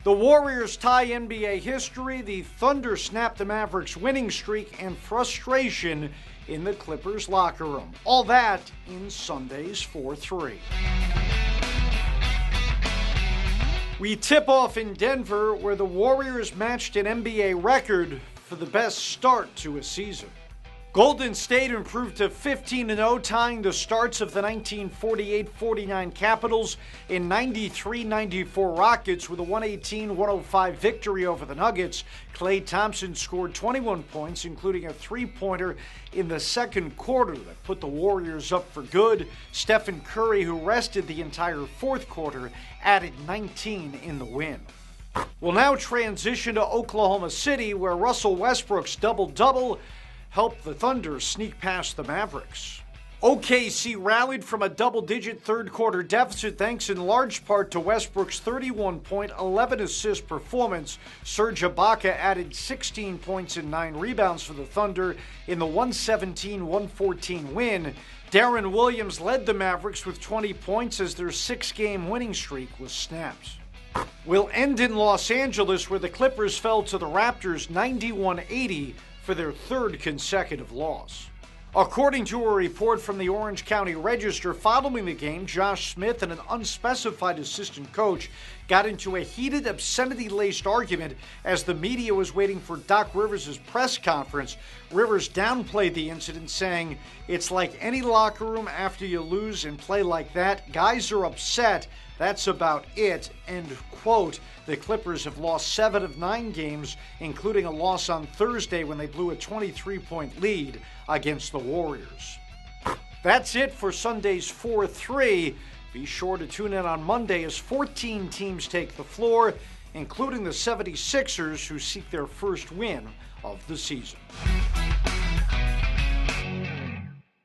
The Warriors tie NBA history, the Thunder snap the Mavericks' winning streak, and frustration in the Clippers' locker room. All that in Sunday's 4-3. We tip off in Denver, where the Warriors matched an NBA record for the best start to a season. Golden State improved to 15-0, tying the starts of the 1948-49 Capitals and 93-94 Rockets with a 118-105 victory over the Nuggets. Klay Thompson scored 21 points, including a three-pointer in the second quarter that put the Warriors up for good. Stephen Curry, who rested the entire fourth quarter, added 19 in the win. We'll now transition to Oklahoma City, where Russell Westbrook's double-double helped the Thunder sneak past the Mavericks. OKC rallied from a double-digit third-quarter deficit thanks in large part to Westbrook's 31-point, 11-assist performance. Serge Ibaka added 16 points and 9 rebounds for the Thunder in the 117-114 win. Darren Williams led the Mavericks with 20 points as their 6-game winning streak was snapped. We'll end in Los Angeles, where the Clippers fell to the Raptors 91-80 for their third consecutive loss. According to a report from the Orange County Register, following the game, Josh Smith and an unspecified assistant coach got into a heated, obscenity-laced argument as the media was waiting for Doc Rivers' press conference. Rivers downplayed the incident, saying, "It's like any locker room after you lose and play like that. Guys are upset. That's about it." End quote. The Clippers have lost 7 of 9 games, including a loss on Thursday when they blew a 23-point lead against the Warriors. That's it for Sunday's 4-3. Be sure to tune in on Monday as 14 teams take the floor, including the 76ers, who seek their first win of the season.